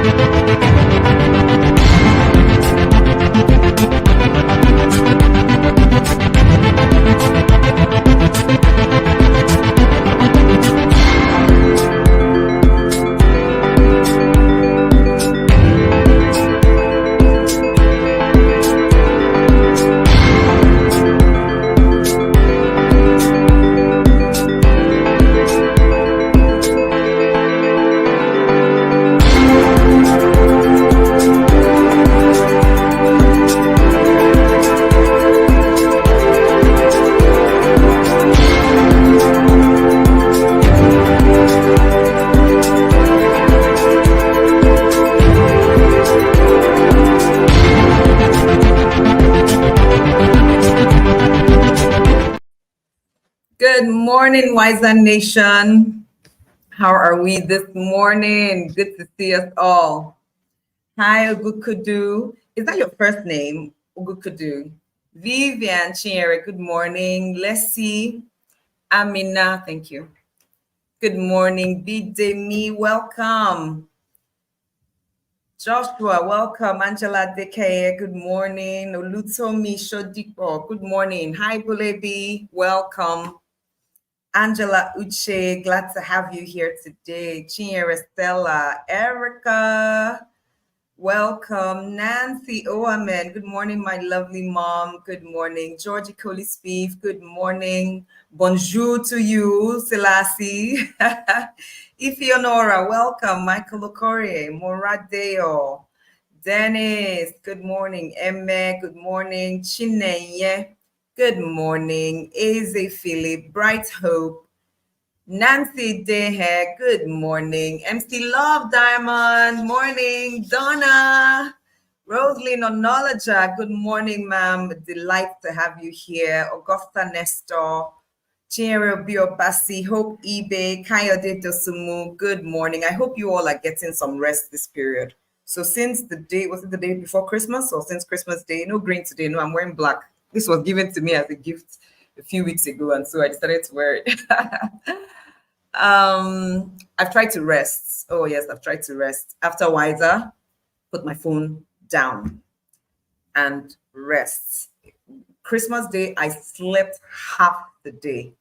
Good morning, Wiser Nation. How are we this morning? Good to see us all. Hi, Ogukudu. Is that your first name, Ogukudu? Vivian Chiere, good morning. Leslie, Amina, thank you. Good morning. Bidemi, welcome. Joshua, welcome. Angela Dekeye, good morning. Olutomi Shodipo, good morning. Hi, Bulebi, welcome. Angela Uche, glad to have you here today. Chinyere Stella, Erica, welcome. Nancy Oamen, good morning, my lovely mom. Good morning. Georgie Coley Spieth, good morning. Bonjour to you, Selassie. Ifeonora, welcome. Michael Okorie, Moradeo. Dennis, good morning. Emme, good morning. Chinenye, good morning. Eze Philip, Bright Hope. Nancy Dehe, good morning. MC Love Diamond, morning. Donna, Rosalyn Onoloja, good morning, ma'am. Delight to have you here. Augusta Nestor, Chinyere Biobasi, Hope eBay, Kayode Dosumu, good morning. I hope you all are getting some rest this period. So since the day, was it the day before Christmas or since Christmas Day? No green today, no, I'm wearing black. This was given to me as a gift a few weeks ago, and so I decided to wear it. I've tried to rest. Oh yes, I've tried to rest. After Wiser, put my phone down and rest. Christmas Day, I slept half the day.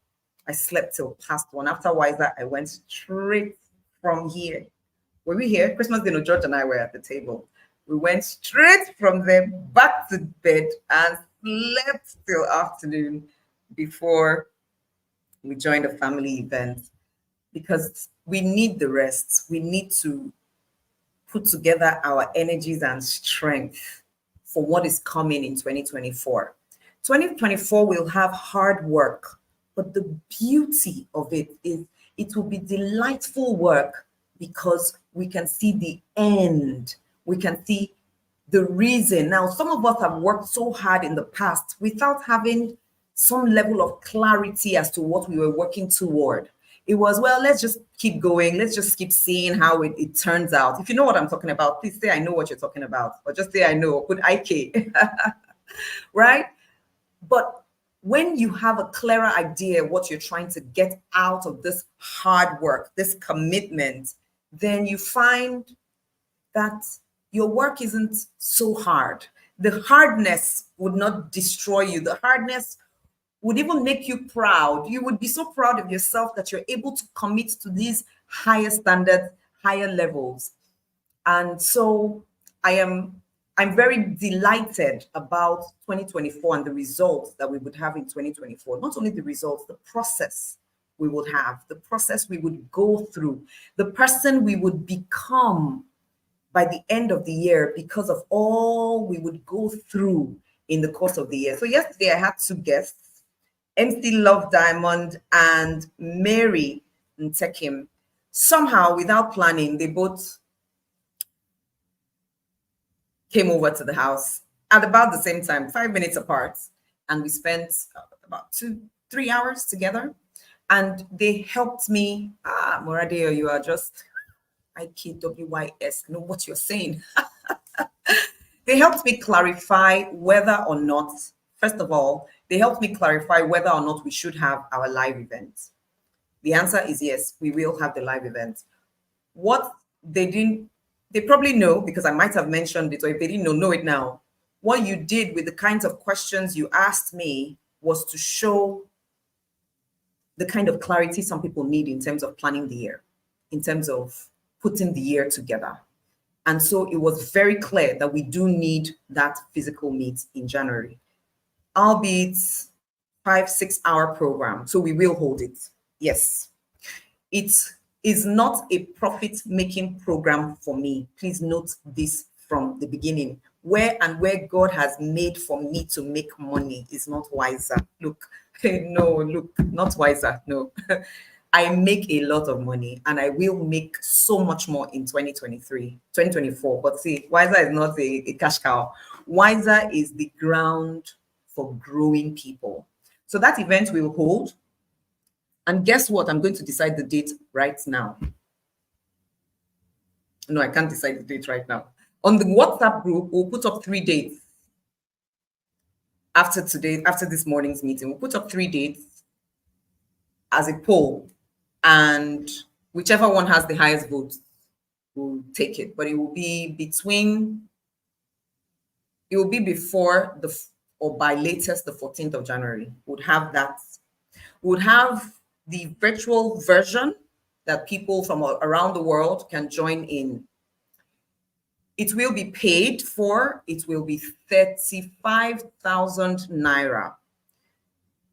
I slept till past 1. After Wiser, I went straight from here. Were we here? Christmas Day, no, George and I were at the table. We went straight from there back to bed and slept till afternoon before we joined a family event, because we need the rest. We need to put together our energies and strength for what is coming in 2024. 2024 will have hard work, but the beauty of it is it will be delightful work because we can see the end. We can see the reason. Now, some of us have worked so hard in the past without having some level of clarity as to what we were working toward. It was, well, let's just keep going. Let's just keep seeing how it turns out. If you know what I'm talking about, please say I know what you're talking about, or just say I know, put IK, right? But when you have a clearer idea what you're trying to get out of this hard work, this commitment, then you find that your work isn't so hard. The hardness would not destroy you. The hardness would even make you proud. You would be so proud of yourself that you're able to commit to these higher standards, higher levels. And so I'm very delighted about 2024 and the results that we would have in 2024. Not only the results, the process we would have, the process we would go through, the person we would become by the end of the year because of all we would go through in the course of the year. So yesterday I had 2 guests, MC Love Diamond and Mary Ntekim. Somehow, without planning, they both came over to the house at about the same time, 5 minutes apart. And we spent about 2-3 hours together. And they helped me. Moradeo, you are just IKWYS. I know what you're saying. They helped me clarify whether or not, first of all, they helped me clarify whether or not we should have our live event. The answer is yes, we will have the live event. What they didn't They probably know because I might have mentioned it, or if they didn't know it now. What you did with the kinds of questions you asked me was to show the kind of clarity some people need in terms of planning the year, in terms of putting the year together. And so it was very clear that we do need that physical meet in January, albeit 5-6 hour program. So we will hold it. Yes. It is not a profit making program for me. Please note this from the beginning. Where God has made for me to make money is not wiser. Look, no, look, not wiser. No. I make a lot of money and I will make so much more in 2023, 2024. But see, wiser is not a cash cow. Wiser is the ground for growing people. So that event will hold. And guess what? I'm going to decide the date right now. No, I can't decide the date right now. On the WhatsApp group, we'll put up 3 dates after today, after this morning's meeting. We'll put up 3 dates as a poll, and whichever one has the highest votes will take it. But it will be before or by latest the 14th of January. Would have that. Would have the virtual version that people from around the world can join in. It will be paid for. It will be 35,000 naira.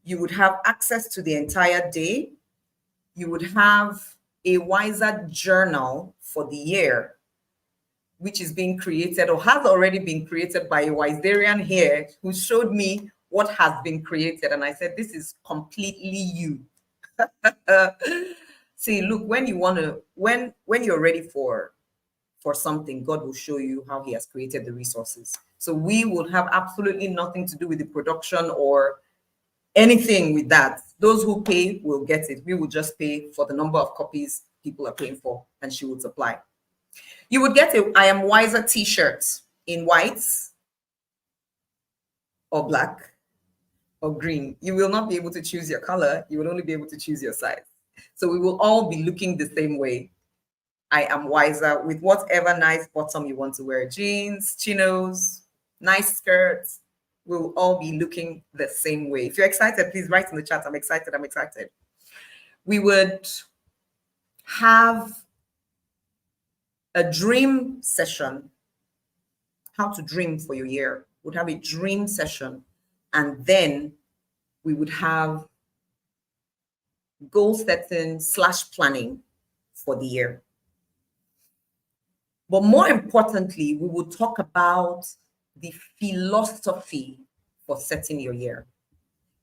You would have access to the entire day. You would have a wiser journal for the year, which is being created or has already been created by a Wiserian here who showed me what has been created. And I said, this is completely you. See, look, when you want to, when you're ready for something, God will show you how he has created the resources. So we will have absolutely nothing to do with the production or anything with that. Those who pay will get it. We will just pay for the number of copies people are paying for, and she will supply. You would get a I Am Wiser t-shirt in white or black or green. You will not be able to choose your color. You will only be able to choose your size. So we will all be looking the same way. I Am Wiser with whatever nice bottom you want to wear. Jeans, chinos, nice skirts. We'll all be looking the same way. If you're excited, please write in the chat. I'm excited. I'm excited. We would have a dream session. How to dream for your year. We'd have a dream session. And then we would have goal setting / planning for the year. But more importantly, we will talk about the philosophy for setting your year.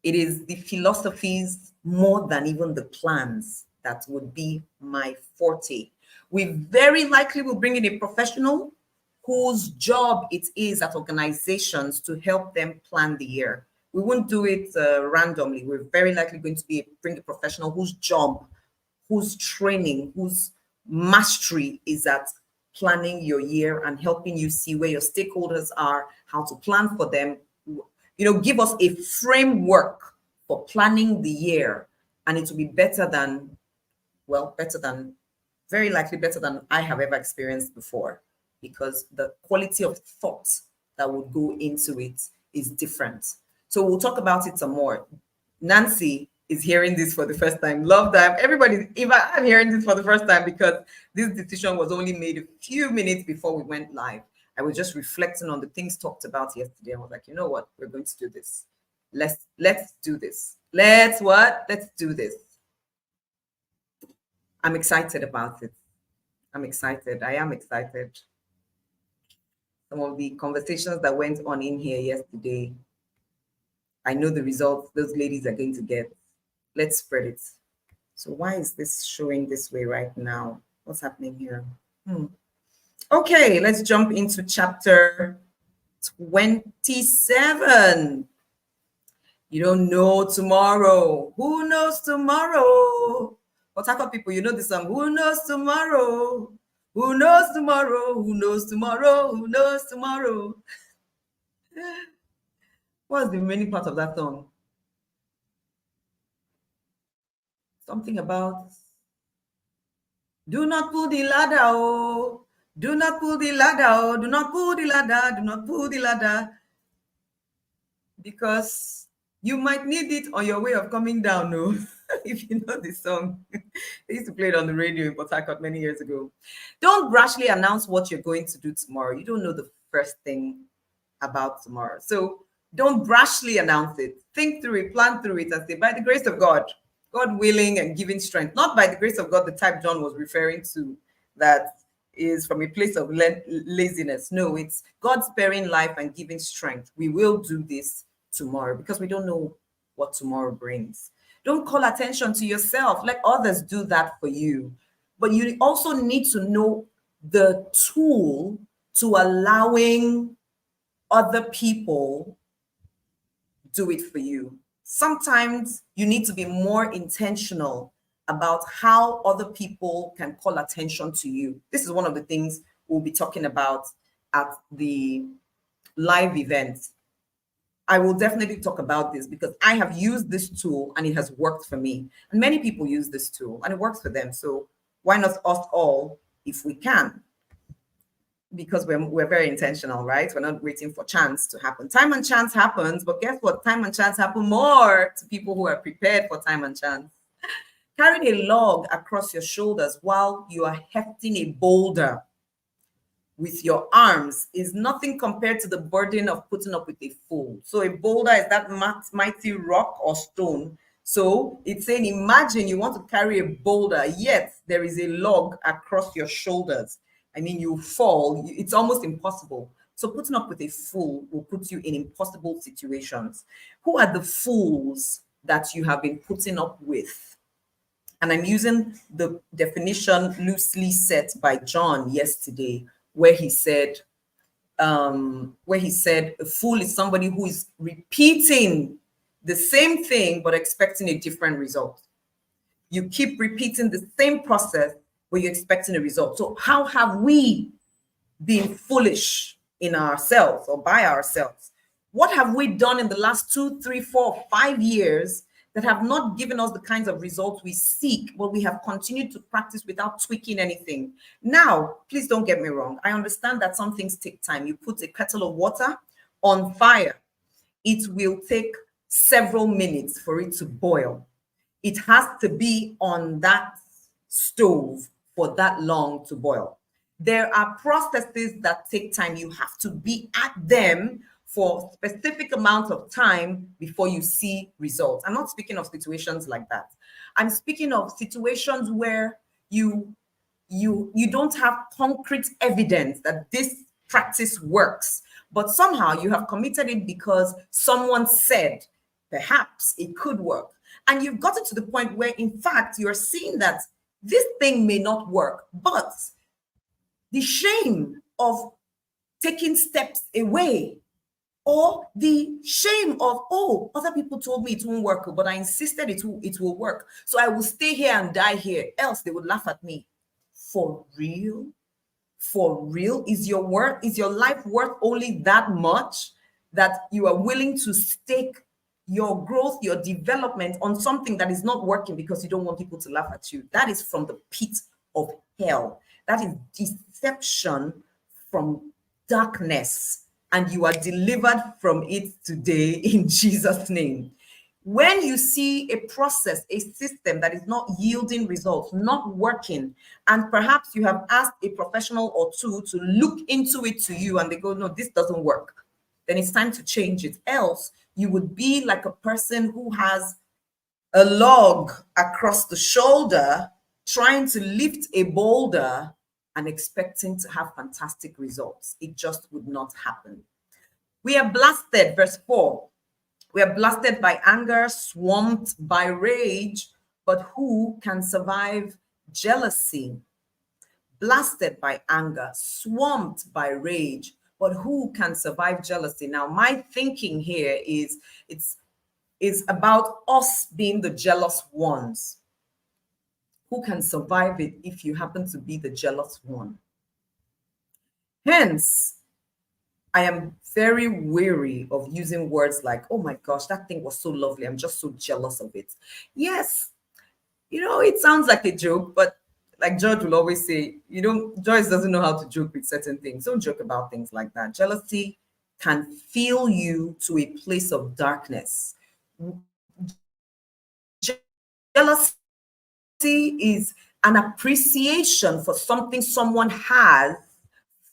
It is the philosophies more than even the plans that would be my forte. We very likely will bring in a professional whose job it is at organizations to help them plan the year. We won't do it randomly. We're very likely going to bring a professional whose job, whose training, whose mastery is at planning your year and helping you see where your stakeholders are, how to plan for them. Give us a framework for planning the year, and it will be very likely better than I have ever experienced before, because the quality of thought that would go into it is different. So we'll talk about it some more. Nancy is hearing this for the first time. Love that. Everybody, even I'm hearing this for the first time because this decision was only made a few minutes before we went live. I was just reflecting on the things talked about yesterday. I was like, you know what? We're going to do this. Let's do this. Let's do this. I'm excited about it. I'm excited. I am excited. Some of the conversations that went on in here yesterday, I know the results those ladies are going to get. Let's spread it. So why is this showing this way right now? What's happening here? Okay, let's jump into chapter 27. You don't know tomorrow. Who knows tomorrow? What type of people, you know this song? Who knows tomorrow? Who knows tomorrow? Who knows tomorrow? Who knows tomorrow? What's the remaining part of that song? Something about do not pull the ladder, oh. Do not pull the ladder, oh, do not pull the ladder, do not pull the ladder, because you might need it on your way of coming down, no? If you know the song. They used to play it on the radio in Port Harcourt many years ago. Don't rashly announce what you're going to do tomorrow. You don't know the first thing about tomorrow. So don't brashly announce it. Think through it, plan through it, and say, by the grace of God, God willing and giving strength. Not by the grace of God, the type John was referring to, that is from a place of laziness. No, it's God sparing life and giving strength. We will do this tomorrow because we don't know what tomorrow brings. Don't call attention to yourself. Let others do that for you. But you also need to know the tool to allowing other people do it for you. Sometimes you need to be more intentional about how other people can call attention to you. This is one of the things we'll be talking about at the live event. I will definitely talk about this because I have used this tool and it has worked for me. And many people use this tool and it works for them. So why not us all if we can? Because we're very intentional, right? We're not waiting for chance to happen. Time and chance happens, but guess what? Time and chance happen more to people who are prepared for time and chance. Carrying a log across your shoulders while you are hefting a boulder with your arms is nothing compared to the burden of putting up with a fool. So a boulder is that mighty rock or stone. So it's saying, imagine you want to carry a boulder, yet there is a log across your shoulders. I mean, you fall, it's almost impossible. So putting up with a fool will put you in impossible situations. Who are the fools that you have been putting up with? And I'm using the definition loosely set by John yesterday, where he said, a fool is somebody who is repeating the same thing but expecting a different result. You keep repeating the same process, but you're expecting a result. So how have we been foolish in ourselves or by ourselves? What have we done in the last 2, 3, 4, 5 years that have not given us the kinds of results we seek, but we have continued to practice without tweaking anything? Now, please don't get me wrong. I understand that some things take time. You put a kettle of water on fire. It will take several minutes for it to boil. It has to be on that stove for that long to boil. There are processes that take time. You have to be at them for specific amounts of time before you see results. I'm not speaking of situations like that. I'm speaking of situations where you don't have concrete evidence that this practice works, but somehow you have committed it because someone said perhaps it could work. And you've gotten to the point where, in fact, you're seeing that this thing may not work, but the shame of taking steps away, or the shame of, oh, other people told me it won't work, but I insisted it will work. So I will stay here and die here, else they would laugh at me. For real? For real? Is your life worth only that much that you are willing to stake your growth, your development on something that is not working because you don't want people to laugh at you? That is from the pit of hell. That is deception from darkness, and you are delivered from it today in Jesus' name. When you see a process, a system that is not yielding results, not working, and perhaps you have asked a professional or two to look into it to you and they go, no, this doesn't work, then it's time to change it. Else you would be like a person who has a log across the shoulder trying to lift a boulder and expecting to have fantastic results. It just would not happen. We are blasted, verse 4. We are blasted by anger, swamped by rage, but who can survive jealousy? Blasted by anger, swamped by rage, but who can survive jealousy? Now, my thinking here is about us being the jealous ones. Who can survive it if you happen to be the jealous one? Hence, I am very wary of using words like, oh my gosh, that thing was so lovely, I'm just so jealous of it. Yes, it sounds like a joke, but like George will always say, Joyce doesn't know how to joke with certain things. Don't joke about things like that. Jealousy can feel you to a place of darkness. Jealousy is an appreciation for something someone has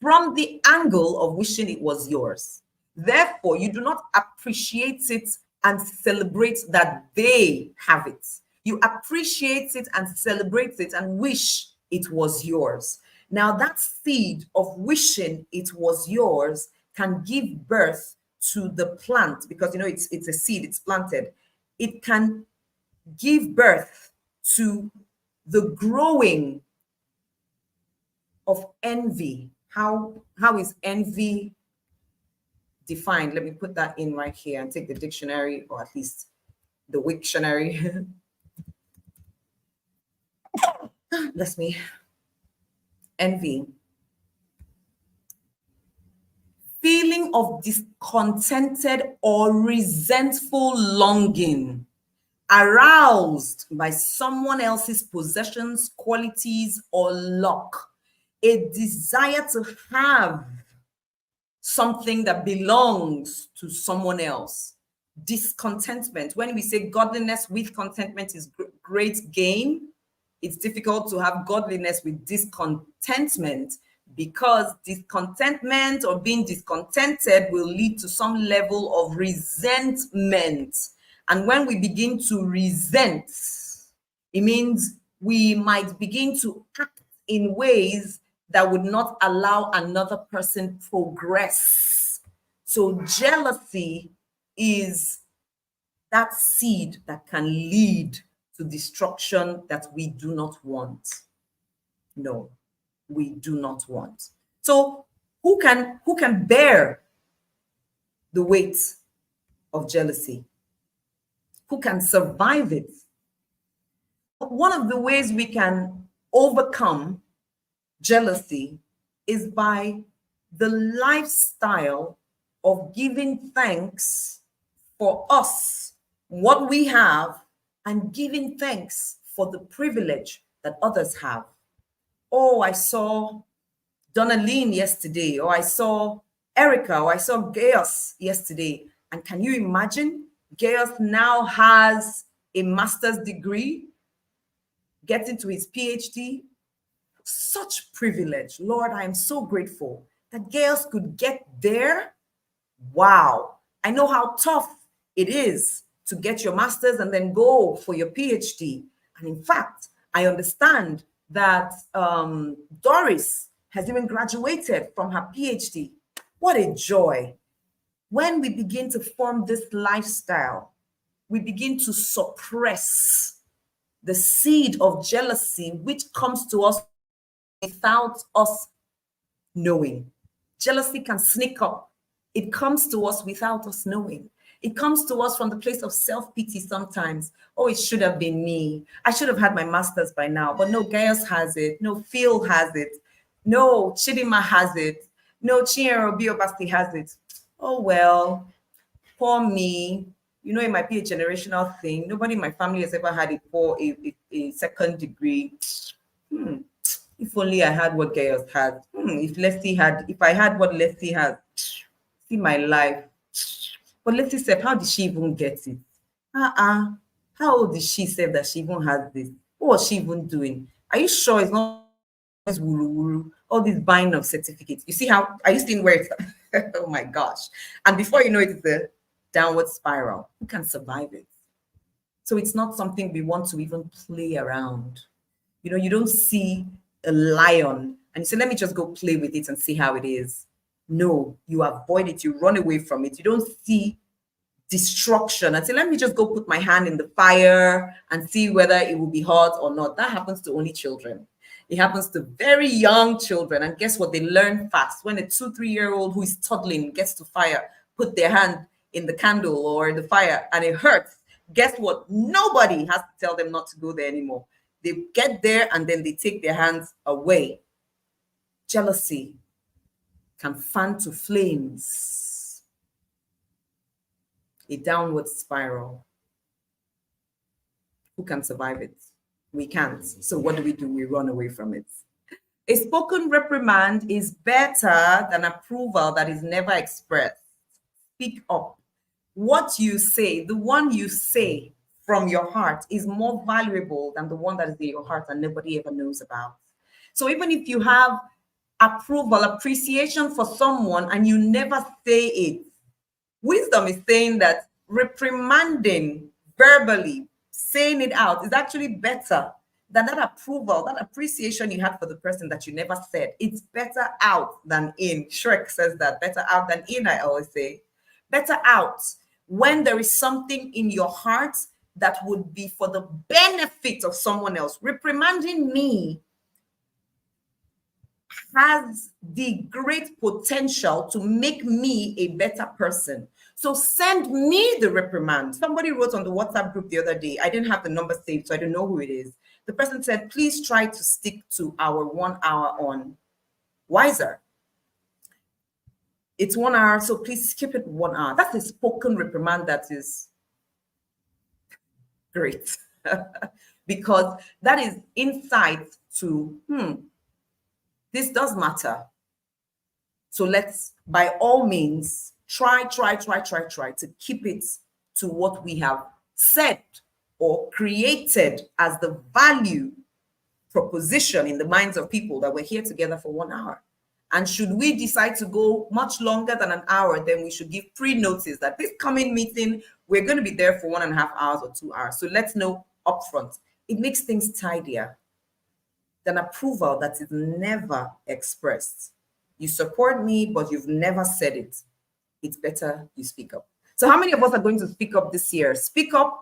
from the angle of wishing it was yours. Therefore, you do not appreciate it and celebrate that they have it. You appreciate it and celebrate it and wish it was yours. Now, that seed of wishing it was yours can give birth to the plant because it's a seed, it's planted. It can give birth to the growing of envy. How is envy defined? Let me put that in right here and take the dictionary, or at least the Wiktionary. Bless me. Envy. Feeling of discontented or resentful longing aroused by someone else's possessions, qualities, or luck. A desire to have something that belongs to someone else. Discontentment. When we say godliness with contentment is great gain, it's difficult to have godliness with discontentment because discontentment or being discontented will lead to some level of resentment. And when we begin to resent, it means we might begin to act in ways that would not allow another person progress. So jealousy is that seed that can lead to destruction that we do not want. No, we do not want. So who can bear the weight of jealousy? Who can survive it? One of the ways we can overcome jealousy is by the lifestyle of giving thanks for us, what we have, and giving thanks for the privilege that others have. Oh, I saw Donnaline yesterday, or I saw Erica, or I saw Gaius yesterday. And can you imagine? Gaius now has a master's degree, getting to his PhD. Such privilege. Lord, I am so grateful that Gaius could get there. Wow. I know how tough it is to get your master's and then go for your PhD. And in fact, I understand that Doris has even graduated from her PhD. What a joy. When we begin to form this lifestyle, we begin to suppress the seed of jealousy, which comes to us without us knowing. Jealousy can sneak up. It comes to us without us knowing. It comes to us from the place of self-pity sometimes. Oh, it should have been me. I should have had my master's by now. But no, Gaius has it. No, Phil has it. No, Chidima has it. No, Chinyere Obiobasti has it. Oh, well, poor me. It might be a generational thing. Nobody in my family has ever had a second degree. If only I had what Gaius had. If I had what Leslie has, see my life. But Leslie said, how did she even get it? How old is she said that she even has this? What was she even doing? Are you sure it's not this wuru wuru, all this buying of certificates? You see how I used to where it's oh my gosh. And before you know it, it's the downward spiral. Who can survive it? So it's not something we want to even play around. You don't see a lion and you say, let me just go play with it and see how it is. No, you avoid it, you run away from it. You don't see destruction and say, let me just go put my hand in the fire and see whether it will be hot or not. That happens to only children. It happens to very young children. And guess what? They learn fast. When a 2-3-year-old who is toddling gets to fire, put their hand in the candle or the fire and it hurts. Guess what? Nobody has to tell them not to go there anymore. They get there and then they take their hands away. Jealousy can fan to flames, a downward spiral. Who can survive it? We can't. So what do? We run away from it. A spoken reprimand is better than approval that is never expressed. Speak up. What you say, the one you say from your heart, is more valuable than the one that is in your heart and nobody ever knows about. So even if you have approval, appreciation for someone and you never say it, wisdom is saying that reprimanding verbally, saying it out, is actually better than that approval, that appreciation you had for the person that you never said. It's better out than in. Shrek says that, better out than in, I always say. Better out when there is something in your heart that would be for the benefit of someone else. Reprimanding me has the great potential to make me a better person. So send me the reprimand. Somebody wrote on the WhatsApp group the other day. I didn't have the number saved, so I don't know who it is. The person said, please try to stick to our 1 hour on Wiser. It's 1 hour, so please skip it 1 hour. That's a spoken reprimand that is great. Because that is insight to, this does matter. So let's, by all means, try to keep it to what we have said or created as the value proposition in the minds of people, that we're here together for 1 hour. And should we decide to go much longer than an hour, then we should give pre-notice that this coming meeting, we're going to be there for 1.5 hours or 2 hours. So let's know upfront. It makes things tidier than approval that is never expressed. You support me, but you've never said it. It's better you speak up. So how many of us are going to speak up this year? Speak up.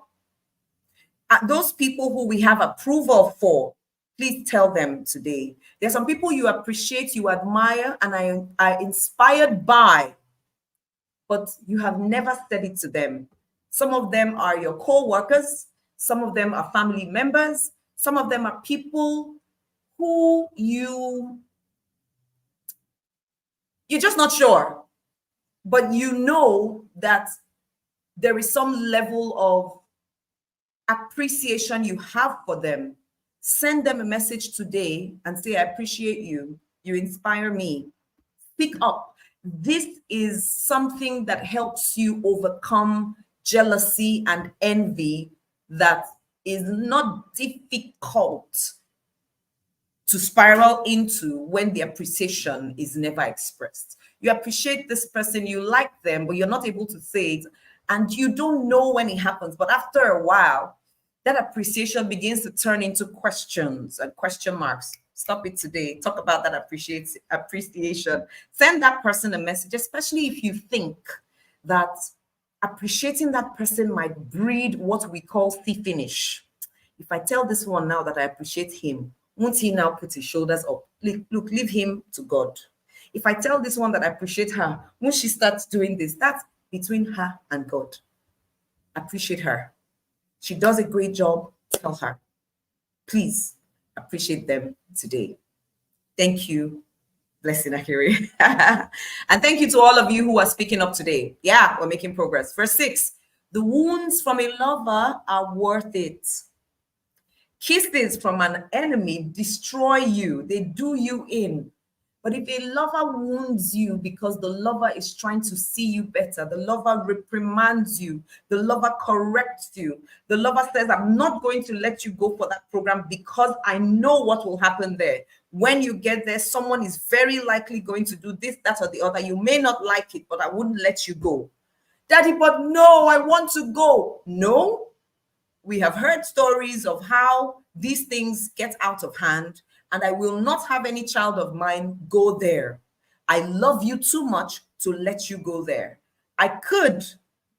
At those people who we have approval for, please tell them today. There's some people you appreciate, you admire, and are inspired by, but you have never said it to them. Some of them are your co-workers. Some of them are family members. Some of them are people who you're just not sure, but you know that there is some level of appreciation you have for them. Send them a message today and say, I appreciate you. You inspire me. Speak up. This is something that helps you overcome jealousy and envy that is not difficult to spiral into when the appreciation is never expressed. You appreciate this person, you like them, but you're not able to say it, and you don't know when it happens. But after a while, that appreciation begins to turn into questions and question marks. Stop it today. Talk about that appreciation. Send that person a message, especially if you think that appreciating that person might breed what we call see finish. If I tell this one now that I appreciate him, won't he now put his shoulders up? Look, leave him to God. If I tell this one that I appreciate her, won't she start doing this? That's between her and God. Appreciate her. She does a great job. Tell her. Please appreciate them today. Thank you. Blessing Akiri. And thank you to all of you who are speaking up today. Yeah, we're making progress. Verse 6. The wounds from a lover are worth it. Kisses from an enemy destroy you. They do you in. But if a lover wounds you because the lover is trying to see you better, the lover reprimands you, the lover corrects you, the lover says, I'm not going to let you go for that program because I know what will happen there. When you get there, someone is very likely going to do this, that, or the other. You may not like it, but I wouldn't let you go. Daddy, but no, I want to go. No. We have heard stories of how these things get out of hand, and I will not have any child of mine go there. I love you too much to let you go there. I could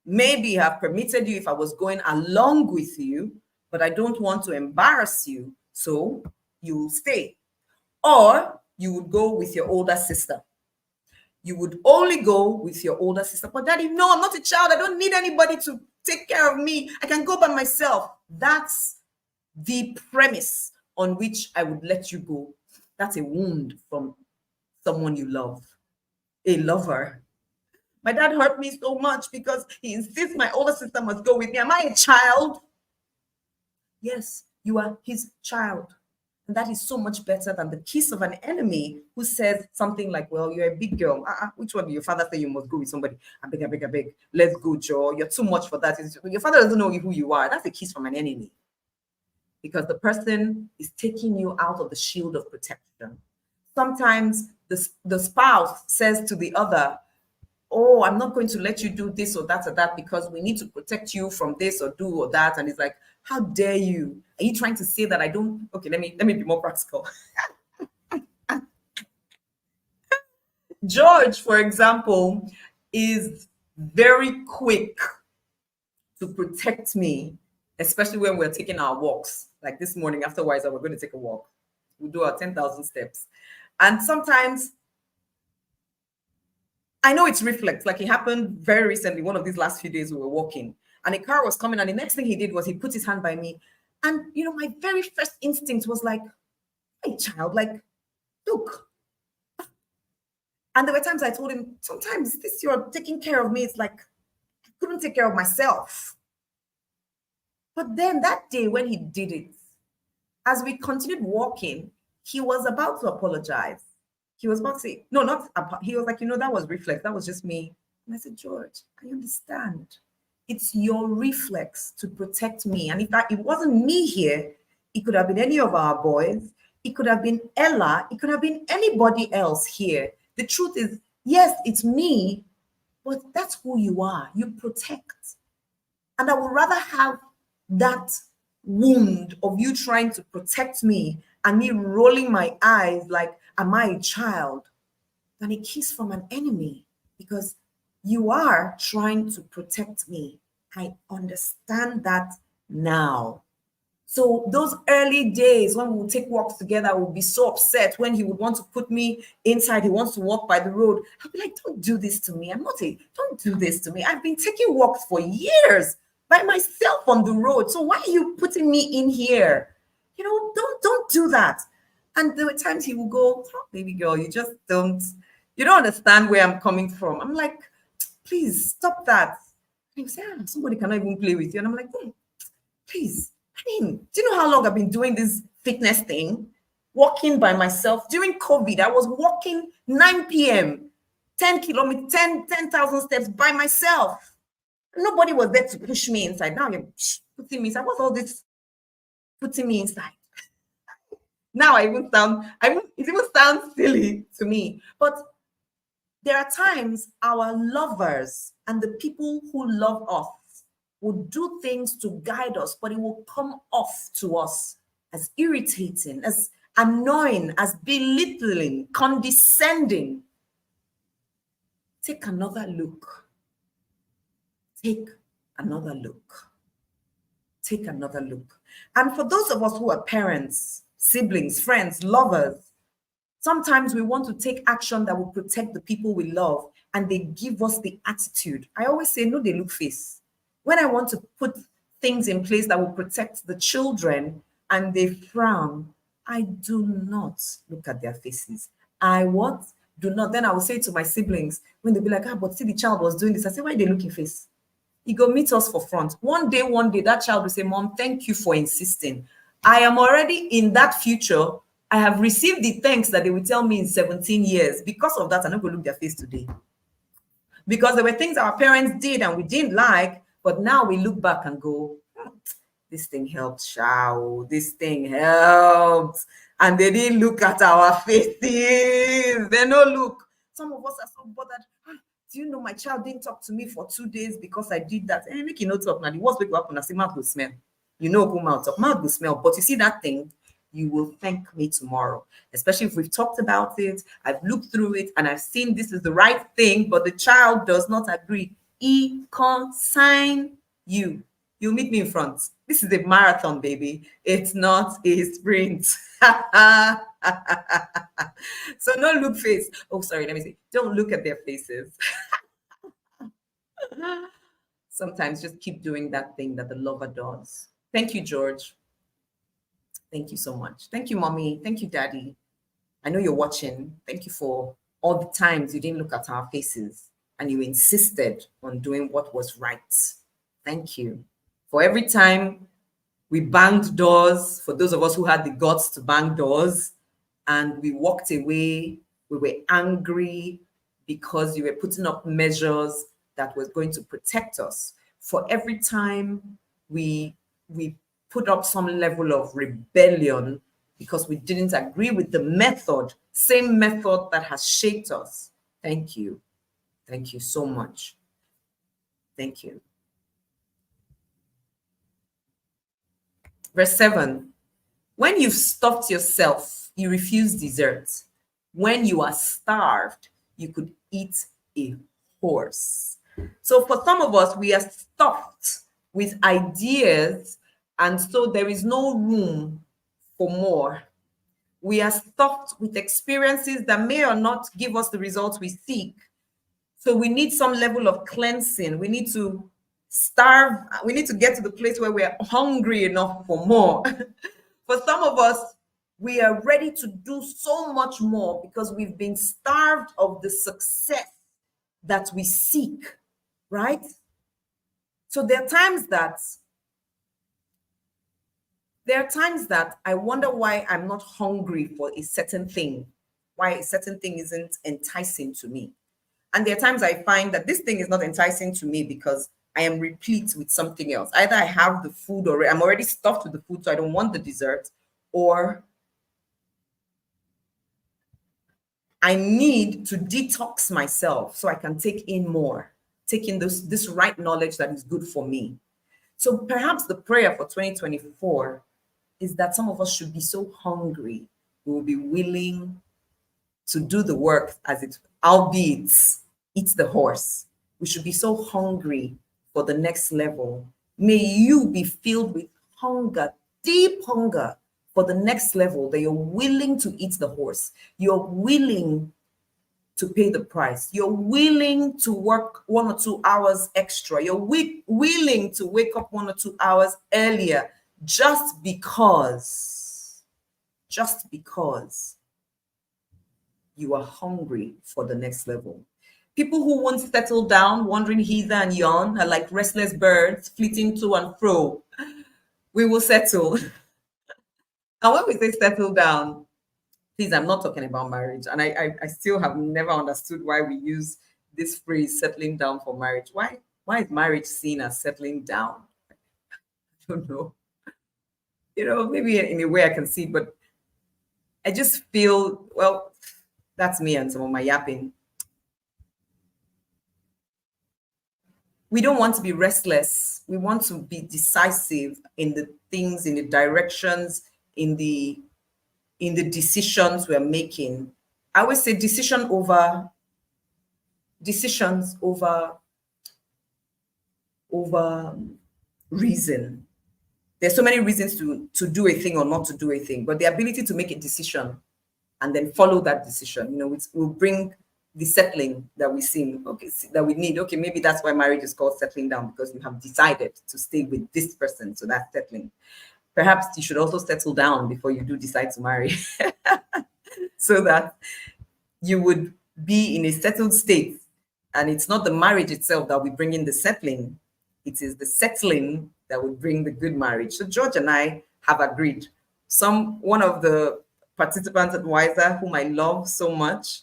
maybe have permitted you if I was going along with you, but I don't want to embarrass you, so you will stay. Or you would go with your older sister. You would only go with your older sister. But Daddy, no, I'm not a child. I don't need anybody to take care of me. I can go by myself. That's the premise on which I would let you go. That's a wound from someone you love, a lover. My dad hurt me so much because he insists my older sister must go with me. Am I a child? Yes, You are his child. And that is so much better than the kiss of an enemy who says something like, well, you're a big girl. Which one did your father say you must go with somebody? I beg, I beg, I beg. Let's go, Joe. You're too much for that. Your father doesn't know who you are. That's a kiss from an enemy. Because the person is taking you out of the shield of protection. Sometimes the spouse says to the other, oh, I'm not going to let you do this or that because we need to protect you from this or do or that. And it's like, how dare you? Are you trying to say that I don't? Okay, let me be more practical. George, for example, is very quick to protect me, especially when we're taking our walks. Like this morning, afterwards, we're going to take a walk. We do our 10,000 steps. And sometimes I know it's reflex. Like it happened very recently. One of these last few days, we were walking and a car was coming. And the next thing he did was he put his hand by me. And, my very first instinct was like, hey, child, like, look. And there were times I told him, sometimes this you're taking care of me. It's like, I couldn't take care of myself. But then that day when he did it, as we continued walking, he was about to apologize. He was about to say, no, not, he was like, that was reflex. That was just me. And I said, George, I understand. It's your reflex to protect me. And if it wasn't me here, it could have been any of our boys. It could have been Ella. It could have been anybody else here. The truth is, yes, it's me, but that's who you are. You protect. And I would rather have that wound of you trying to protect me and me rolling my eyes like, am I a child, than a kiss from an enemy, because you are trying to protect me. I understand that now. So those early days when we would take walks together, I would be so upset when he would want to put me inside. He wants to walk by the road. I'd be like, don't do this to me. Don't do this to me. I've been taking walks for years by myself on the road. So why are you putting me in here? Don't do that. And there were times he would go, oh, baby girl, you don't understand where I'm coming from. I'm like, please stop that. And he would say, somebody cannot even play with you. And I'm like, please. Do you know how long I've been doing this fitness thing? Walking by myself. During COVID, I was walking 9 p.m., 10 kilometers, 10,000 steps by myself. Nobody was there to push me inside. Now you're putting me inside. What's all this putting me inside? Now it even sounds silly to me. But there are times our lovers and the people who love us will do things to guide us, but it will come off to us as irritating, as annoying, as belittling, condescending. Take another look. Take another look. Take another look. And for those of us who are parents, siblings, friends, lovers, sometimes we want to take action that will protect the people we love, and they give us the attitude. I always say, no, they look face. When I want to put things in place that will protect the children and they frown, I do not look at their faces. I what? Do not. Then I will say to my siblings, when they'll be like, but see, the child was doing this. I say, why are they looking face? You go meet us for front. One day, that child will say, Mom, thank you for insisting. I am already in that future. I have received the thanks that they will tell me in 17 years. Because of that, I'm not going to look their face today. Because there were things our parents did and we didn't like, but now we look back and go, this thing helped, Shao. This thing helped. And they didn't look at our faces. They no look. Some of us are so bothered. Do you know my child didn't talk to me for 2 days because I did that? Make you no talk now. The worst way to happen, I say mouth will smell. You know who mouth talk. Mouth will smell. But you see that thing, you will thank me tomorrow. Especially if we've talked about it, I've looked through it, and I've seen this is the right thing, but the child does not agree. He consign you. You'll meet me in front. This is a marathon, baby. It's not a sprint. So no look face. Oh, sorry, let me see. Don't look at their faces. Sometimes just keep doing that thing that the lover does. Thank you, George. Thank you so much. Thank you, Mommy. Thank you, Daddy. I know you're watching. Thank you for all the times you didn't look at our faces and you insisted on doing what was right. Thank you. For every time We banged doors, for those of us who had the guts to bang doors, and we walked away. We were angry because you were putting up measures that was going to protect us. For every time we put up some level of rebellion because we didn't agree with the method, same method that has shaped us. Thank you. Thank you so much. Thank you. Verse 7. When you've stuffed yourself, you refuse dessert. When you are starved, you could eat a horse. So for some of us, we are stuffed with ideas, and so there is no room for more. We are stuffed with experiences that may or not give us the results we seek. So we need some level of cleansing. We need to starve. We need to get to the place where we're hungry enough for more. For some of us, we are ready to do so much more because we've been starved of the success that we seek, right? So there are times that I wonder why I'm not hungry for a certain thing, why a certain thing isn't enticing to me. And there are times I find that this thing is not enticing to me because I am replete with something else. Either I have the food or I'm already stuffed with the food, so I don't want the dessert, or I need to detox myself so I can take in more, take in this right knowledge that is good for me. So perhaps the prayer for 2024 is that some of us should be so hungry, we will be willing to do the work as it, albeit eat the horse. We should be so hungry for the next level. May you be filled with hunger, deep hunger for the next level, that you're willing to eat the horse. You're willing to pay the price. You're willing to work 1 or 2 hours extra. You're willing to wake up 1 or 2 hours earlier just because you are hungry for the next level. People who won't settle down, wandering hither and yon, are like restless birds flitting to and fro. We will settle. And when we say settle down, please, I'm not talking about marriage. And I still have never understood why we use this phrase, settling down for marriage. Why is marriage seen as settling down? I don't know. Maybe in a way I can see, but I just feel, well, that's me and some of my yapping. We don't want to be restless. We want to be decisive in the things, in the directions, in the decisions we're making. I always say decisions over reason. There's so many reasons to do a thing or not to do a thing, but the ability to make a decision and then follow that decision, it will bring the settling that we see, that we need. Okay, maybe that's why marriage is called settling down, because you have decided to stay with this person, so that's settling. Perhaps you should also settle down before you do decide to marry, so that you would be in a settled state. And it's not the marriage itself that will bring in the settling, it is the settling that will bring the good marriage. So George and I have agreed. One of the participants at Wiser, whom I love so much,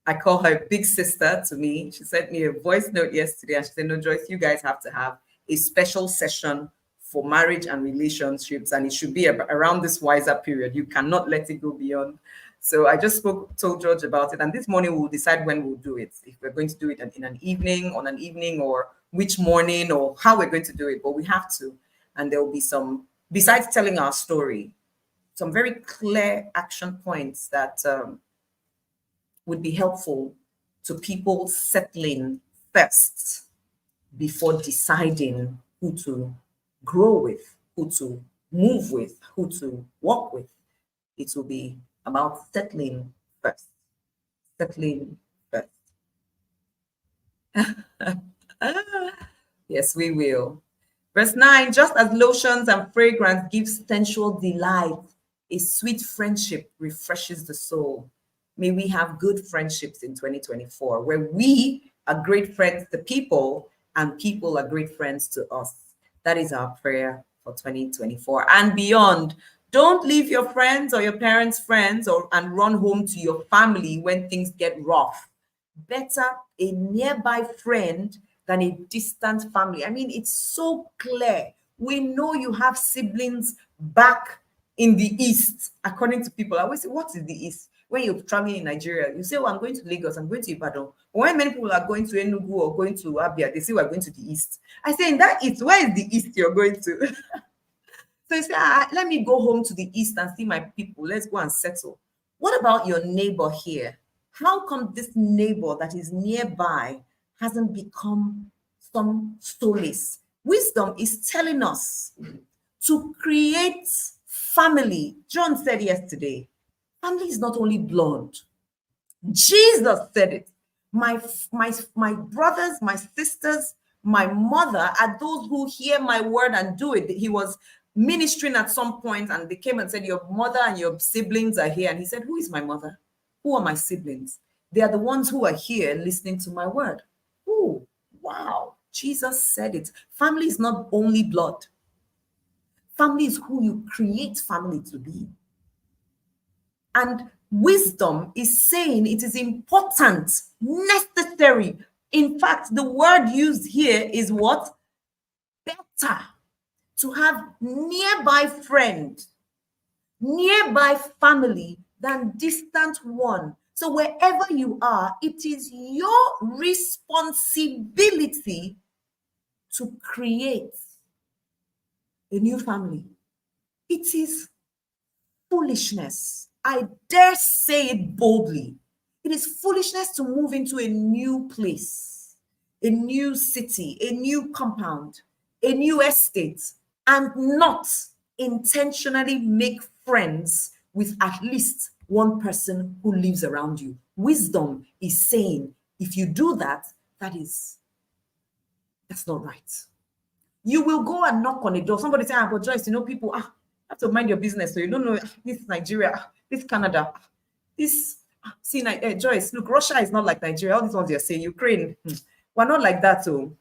I call her big sister to me. She sent me a voice note yesterday and she said, "No, Joyce, you guys have to have a special session for marriage and relationships, and it should be around this Wiser period. You cannot let it go beyond." So I just told George about it, and this morning we'll decide when we'll do it. If we're going to do it in an evening, on an evening, or which morning, or how we're going to do it, but we have to. And there will be some, besides telling our story, some very clear action points that would be helpful to people settling first before deciding who to grow with, who to move with, who to walk with. It will be about settling first. Settling first. Yes, we will. Verse 9, just as lotions and fragrance give sensual delight, a sweet friendship refreshes the soul. May we have good friendships in 2024, where we are great friends to people and people are great friends to us. That is our prayer for 2024 and beyond. Don't leave your friends or your parents' friends and run home to your family when things get rough. Better a nearby friend than a distant family. I mean, it's so clear. We know you have siblings back in the East, according to people. I always say, what is the East? When you're traveling in Nigeria, you say, well, I'm going to Lagos, I'm going to Ibadan. But when many people are going to Enugu or going to Abia, they say, we're going to the East. I say, in that East, where is the East you're going to? So you say, let me go home to the East and see my people. Let's go and settle. What about your neighbor here? How come this neighbor that is nearby hasn't become some solace? Wisdom is telling us to create family. John said yesterday, family is not only blood. Jesus said it. My brothers, my sisters, my mother are those who hear my word and do it. He was ministering at some point and they came and said, your mother and your siblings are here. And he said, who is my mother? Who are my siblings? They are the ones who are here listening to my word. Oh, wow. Jesus said it. Family is not only blood. Family is who you create family to be. And wisdom is saying it is important, necessary. In fact, the word used here is what? Better to have nearby friend, nearby family than distant one. So wherever you are, it is your responsibility to create a new family. It is foolishness. I dare say it boldly. It is foolishness to move into a new place, a new city, a new compound, a new estate, and not intentionally make friends with at least one person who lives around you. Wisdom is saying, if you do that, that's not right. You will go and knock on a door. Somebody say, but Joyce, people have to mind your business. So you don't know this Nigeria, this Canada, this. See, Joyce, look, Russia is not like Nigeria. All these ones you're saying, Ukraine, we're not like that. So,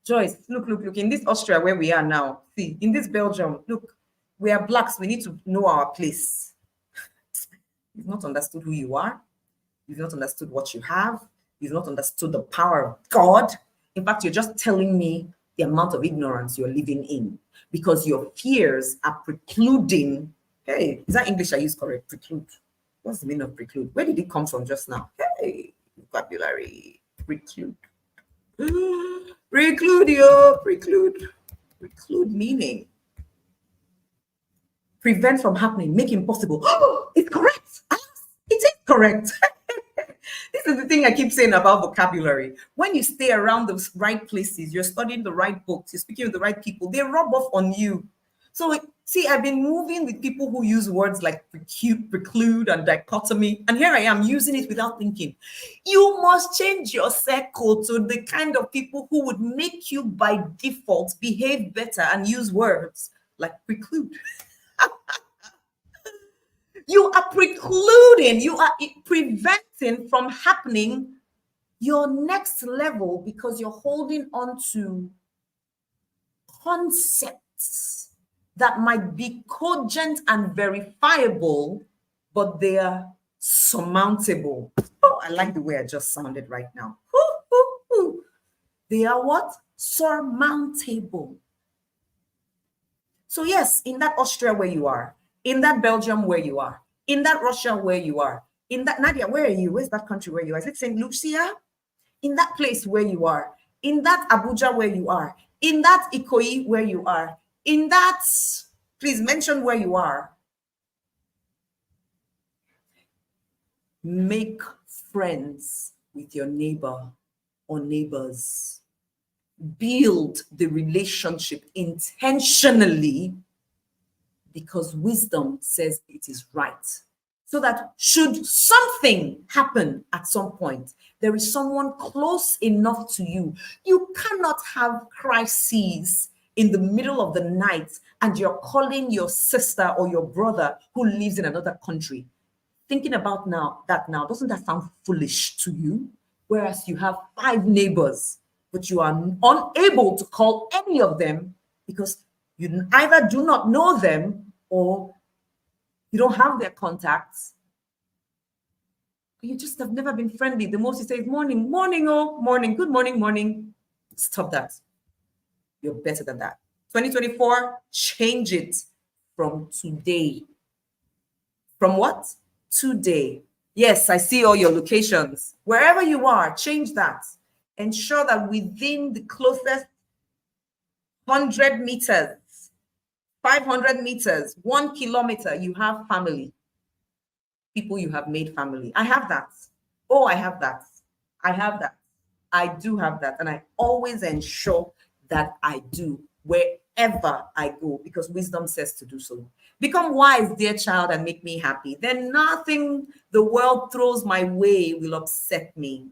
Joyce, look. In this Austria where we are now, see, in this Belgium, look, we are blacks. We need to know our place. You've not understood who you are. You've not understood what you have. You've not understood the power of God. In fact, you're just telling me the amount of ignorance you're living in because your fears are precluding. Hey, is that English I use correct? Preclude. What's the meaning of preclude? Where did it come from just now? Hey, vocabulary. Preclude. Preclude meaning. Prevent from happening, make impossible. Oh, it's correct. It is correct. This is the thing I keep saying about vocabulary. When you stay around the right places, you're studying the right books, you're speaking with the right people, they rub off on you. So, see, I've been moving with people who use words like preclude and dichotomy, and here I am using it without thinking. You must change your circle to the kind of people who would make you by default behave better and use words like preclude. You are precluding, you are preventing from happening your next level because you're holding on to concepts that might be cogent and verifiable, but they are surmountable. Oh, I like the way I just sounded right now. They are what? Surmountable. So yes, in that Austria where you are, in that Belgium where you are, in that Russia where you are, in that, Nadia, where are you? Where's that country where you are? Is it St. Lucia? In that place where you are, in that Abuja where you are, in that Ikoyi where you are, in that, please mention where you are. Make friends with your neighbor or neighbors. Build the relationship intentionally because wisdom says it is right. So that should something happen at some point, there is someone close enough to you. You cannot have crises in the middle of the night and you're calling your sister or your brother who lives in another country. Thinking about that now, doesn't that sound foolish to you? Whereas you have 5 neighbors, but you are unable to call any of them because You either do not know them or you don't have their contacts. You just have never been friendly. The most you say is morning, morning, oh, morning, good morning, morning. Stop that. You're better than that. 2024, change it from today. From what? Today. Yes, I see all your locations. Wherever you are, change that. Ensure that within the closest 100 meters, 500 meters, 1 kilometer, you have family. People you have made family. I have that. Oh, I have that. I have that. I do have that. And I always ensure that I do wherever I go because wisdom says to do so. Become wise, dear child, and make me happy. Then nothing the world throws my way will upset me.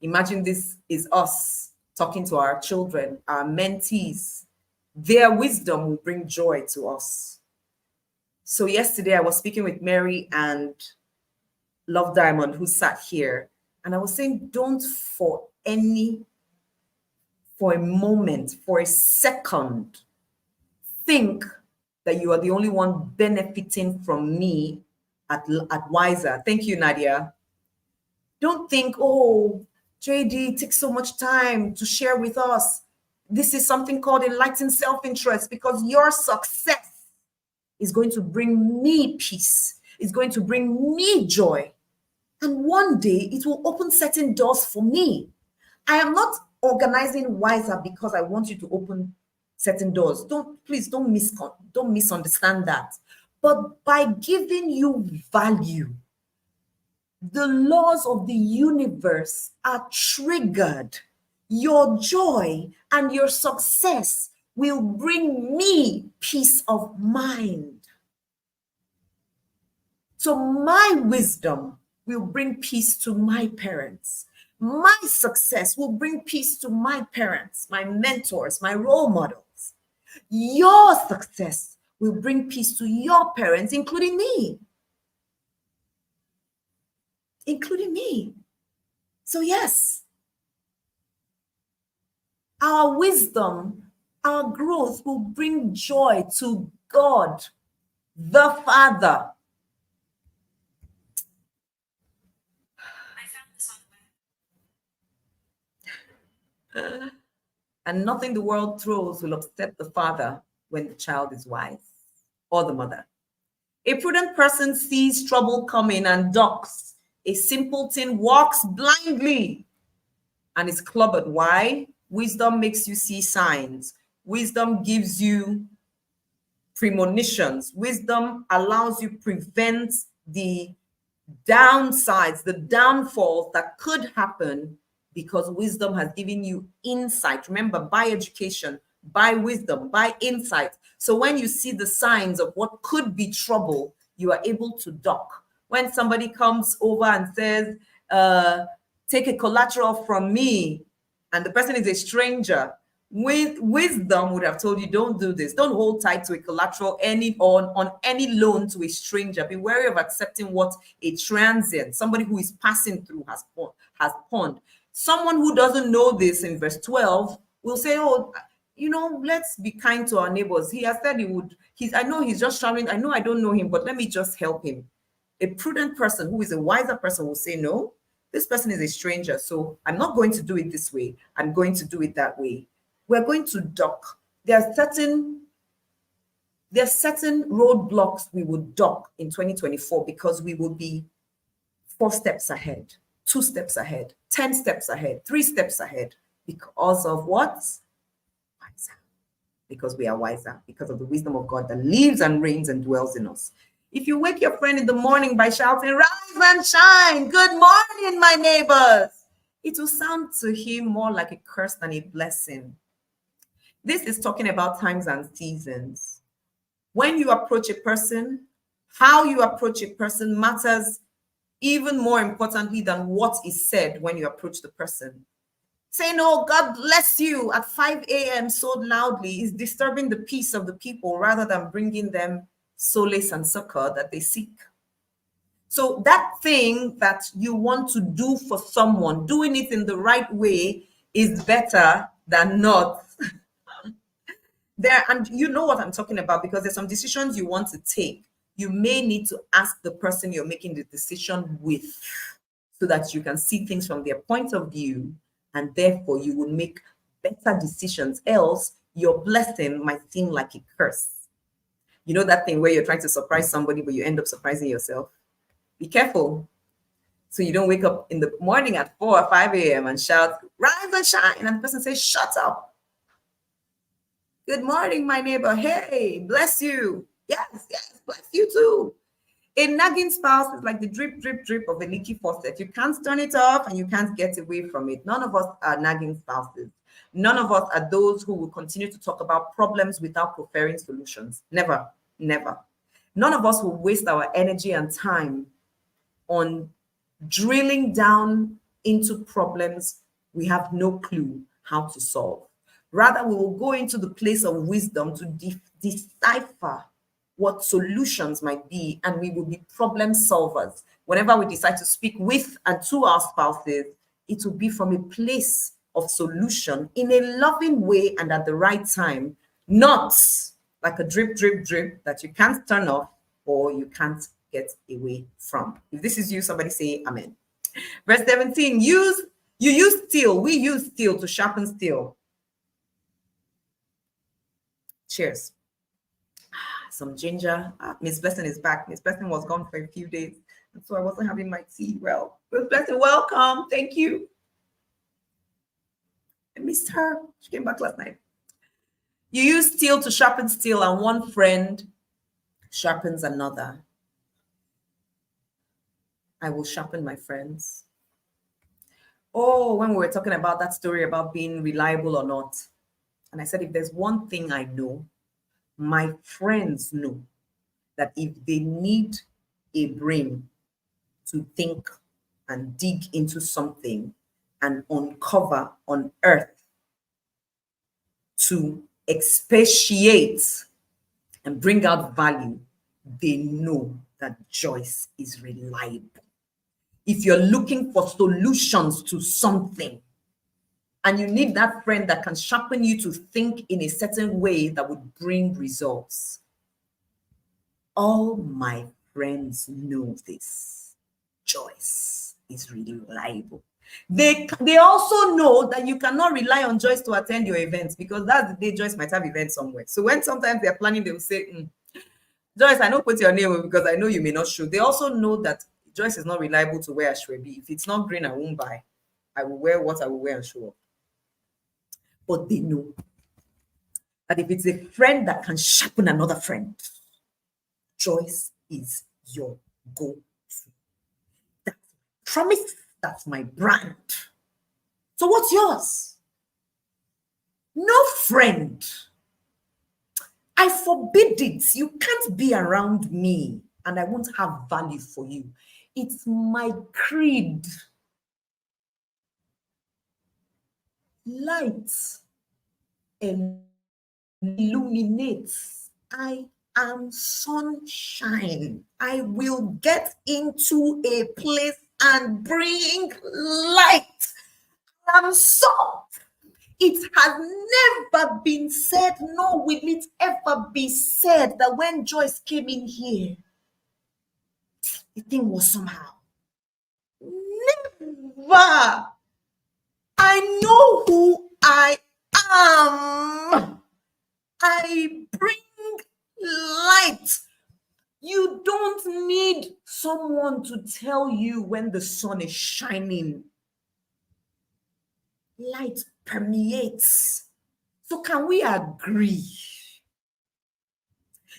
Imagine this is us talking to our children, our mentees. Their wisdom will bring joy to us. So yesterday I was speaking with Mary and Love Diamond, who sat here, and I was saying, don't for a moment, for a second, think that you are the only one benefiting from me at Wiser. Thank you, Nadia. Don't think, oh, JD takes so much time to share with us. This is something called enlightened self-interest, because your success is going to bring me peace. It's going to bring me joy. And one day it will open certain doors for me. I am not organizing Wiser because I want you to open certain doors. Please don't misunderstand that. But by giving you value, the laws of the universe are triggered. Your joy and your success will bring me peace of mind. So my wisdom will bring peace to my parents. My success will bring peace to my parents, my mentors, my role models. Your success will bring peace to your parents, including me. Including me. So yes, our wisdom, our growth will bring joy to God, the Father. And nothing the world throws will upset the father when the child is wise, or the mother. A prudent person sees trouble coming and ducks. A simpleton walks blindly and is clobbered. Why? Wisdom makes you see signs. Wisdom gives you premonitions. Wisdom allows you prevent the downsides, the downfalls that could happen, because wisdom has given you insight. Remember, by education, by wisdom, by insight. So when you see the signs of what could be trouble, you are able to duck. When somebody comes over and says, take a collateral from me, and the person is a stranger, with wisdom would have told you, don't do this. Don't hold tight to a collateral on any loan to a stranger. Be wary of accepting what a transient, somebody who is passing through, has pawned. Someone who doesn't know this in verse 12 will say, oh, let's be kind to our neighbors. He has said he would. I know he's just shouting. I know I don't know him, but let me just help him. A prudent person who is a wiser person will say, no, this person is a stranger, so I'm not going to do it this way. I'm going to do it that way. We're going to duck. There are certain roadblocks we would duck in 2024 because we will be 4 steps ahead, 2 steps ahead, 10 steps ahead, 3 steps ahead. Because of what? Wiser. Because we are wiser, because of the wisdom of God that lives and reigns and dwells in us. If you wake your friend in the morning by shouting, rise and shine, good morning, my neighbors, it will sound to him more like a curse than a blessing. This is talking about times and seasons. When you approach a person, how you approach a person matters even more importantly than what is said when you approach the person. Saying, oh, God bless you at 5 a.m. so loudly is disturbing the peace of the people rather than bringing them solace and succor that they seek. So that thing that you want to do for someone, doing it in the right way is better than not. There, and you know what I'm talking about, because there's some decisions you want to take. You may need to ask the person you're making the decision with, so that you can see things from their point of view, and therefore you will make better decisions. Else, your blessing might seem like a curse. You know that thing where you're trying to surprise somebody, but you end up surprising yourself? Be careful, so you don't wake up in the morning at 4 or 5 a.m. and shout, "Rise and shine," and the person says, "Shut up. Good morning, my neighbor. Hey, bless you." Yes, yes, bless you too. A nagging spouse is like the drip, drip, drip of a leaky faucet. You can't turn it off and you can't get away from it. None of us are nagging spouses. None of us are those who will continue to talk about problems without preferring solutions. Never, never. None of us will waste our energy and time on drilling down into problems we have no clue how to solve. Rather, we will go into the place of wisdom to decipher what solutions might be, and we will be problem solvers. Whenever we decide to speak with and to our spouses, it will be from a place of solution in a loving way and at the right time, not like a drip, drip, drip that you can't turn off or you can't get away from. If this is you, somebody say amen. Verse 17, you use steel. We use steel to sharpen steel. Cheers. Some ginger. Miss Blessing is back. Miss Blessing was gone for a few days, and so I wasn't having my tea. Well, Miss Blessing, welcome. Thank you. I missed her. She came back last night. You use steel to sharpen steel, and one friend sharpens another. I will sharpen my friends. Oh, when we were talking about that story about being reliable or not, and I said, if there's one thing I know, my friends know that if they need a brain to think and dig into something and uncover, unearth, to expatiate and bring out value, they know that Joyce is reliable. If you're looking for solutions to something and you need that friend that can sharpen you to think in a certain way that would bring results, all my friends know this. Joyce is reliable. They also know that you cannot rely on Joyce to attend your events, because that's the day Joyce might have events somewhere. So when sometimes they're planning, they will say, Joyce, I don't put your name because I know you may not show. They also know that Joyce is not reliable to wear ashwebi. If it's not green, I won't buy. I will wear what I will wear and show up. But they know that if it's a friend that can sharpen another friend, Joyce is your go-to. That's my promise. That's my brand. So what's yours? No friend. I forbid it. You can't be around me and I won't have value for you. It's my creed. Light illuminates. I am sunshine. I will get into a place and bring light. I'm salt. It has never been said, nor will it ever be said, that when Joyce came in here, the thing was somehow. Never. I know who I am. I bring light. You don't need someone to tell you when the sun is shining. Light permeates. So can we agree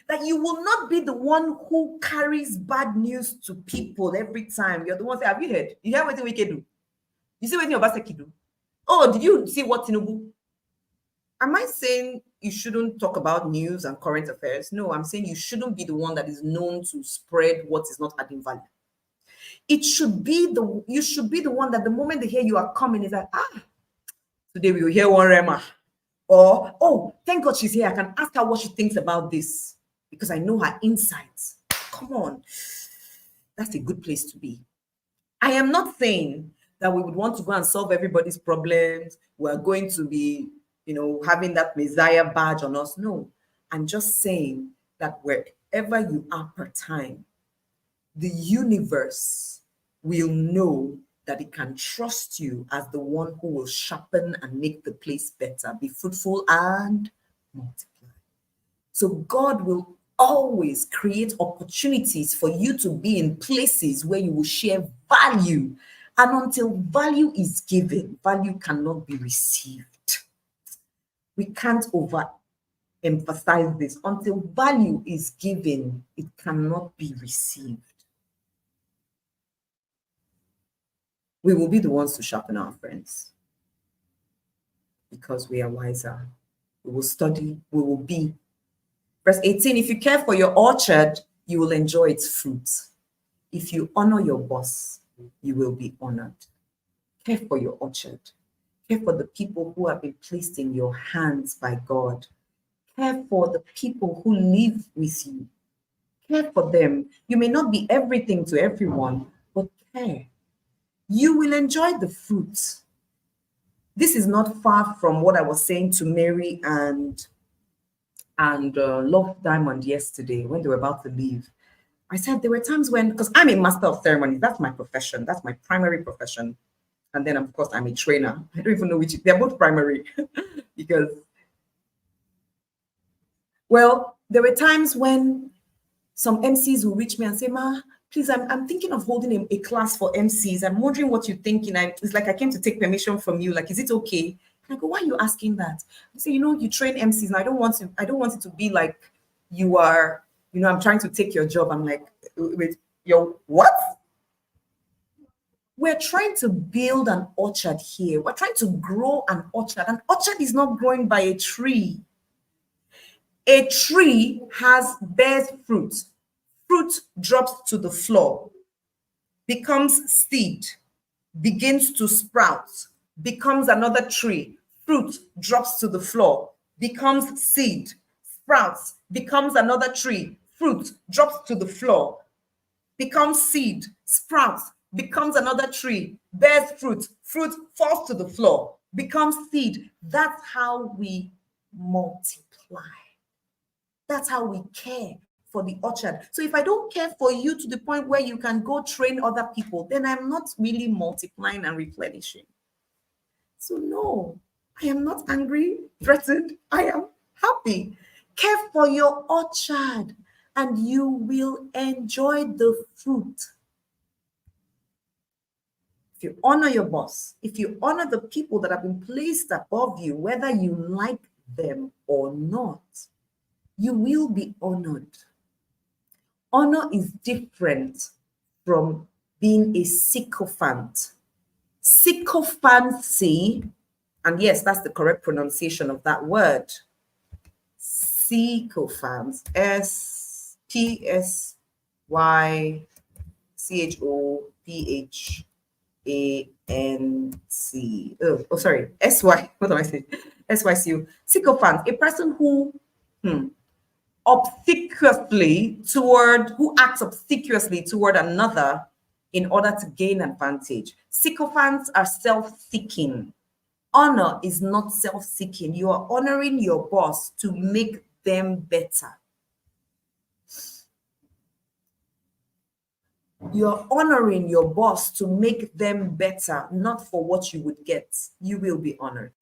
that you will not be the one who carries bad news to people every time? You're the one say, have you heard? You hear what we can do? You see what Obaseki do? Oh, did you see what Tinubu? Am I saying you shouldn't talk about news and current affairs? No, I'm saying you shouldn't be the one that is known to spread what is not adding value. You should be the one that the moment they hear you are coming is like, today we will hear one Rema. Or, oh, thank God she's here. I can ask her what she thinks about this because I know her insights. Come on. That's a good place to be. I am not saying that we would want to go and solve everybody's problems. We're going to be having that Messiah badge on us. No, I'm just saying that wherever you are per time, the universe will know that it can trust you as the one who will sharpen and make the place better, be fruitful and multiply. So God will always create opportunities for you to be in places where you will share value. And until value is given, value cannot be received. We can't overemphasize this. Until value is given, it cannot be received. We will be the ones to sharpen our friends because we are wiser. We will study, we will be. Verse 18, if you care for your orchard, you will enjoy its fruits. If you honor your boss, you will be honored. Care for your orchard. Care for the people who have been placed in your hands by God. Care for the people who live with you. Care for them. You may not be everything to everyone, but care. You will enjoy the fruits. This is not far from what I was saying to Mary and Love Diamond yesterday when they were about to leave. I said there were times when, because I'm a master of ceremonies, that's my profession, that's my primary profession. And then, of course, I'm a trainer. I don't even know which, they're both primary because, well, there were times when some MCs will reach me and say, Ma, please, I'm thinking of holding a class for MCs. I'm wondering what you're thinking. It's like I came to take permission from you. Like, is it okay? And I go, why are you asking that? I say, you train MCs, and I don't want it to be like you are, I'm trying to take your job. I'm like, wait, your what? We're trying to build an orchard here. We're trying to grow an orchard. An orchard is not growing by a tree. A tree bears fruit. Fruit drops to the floor, becomes seed, begins to sprout, becomes another tree. Fruit drops to the floor, becomes seed, sprouts, becomes another tree. Fruit drops to the floor, becomes seed, sprouts, becomes another tree, bears fruit. Fruit falls to the floor, becomes seed. That's how we multiply. That's how we care for the orchard. So if I don't care for you to the point where you can go train other people, then I'm not really multiplying and replenishing. So no, I am not angry, threatened. I am happy. Care for your orchard and you will enjoy the fruit. If you honor your boss, if you honor the people that have been placed above you, whether you like them or not, you will be honored. Honor is different from being a sycophant. Sycophancy, and yes, that's the correct pronunciation of that word. Sycophants, Sycophancy. Oh, sorry, SY. What am I saying? SYCU. Sycophant, a person who acts obsequiously toward another in order to gain advantage. Sycophants are self-seeking. Honor is not self-seeking. You are honoring your boss to make them better. You're honoring your boss to make them better, not for what you would get. You will be honored.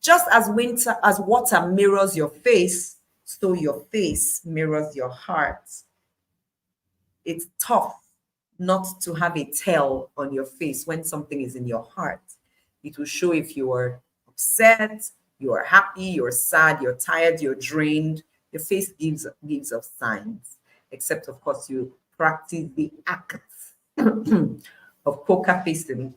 Just as water mirrors your face, so your face mirrors your heart. It's tough not to have a tell on your face when something is in your heart. It will show if you are upset, you are happy, you're sad, you're tired, you're drained. Your face gives us signs, except of course you practice the act of poker facing.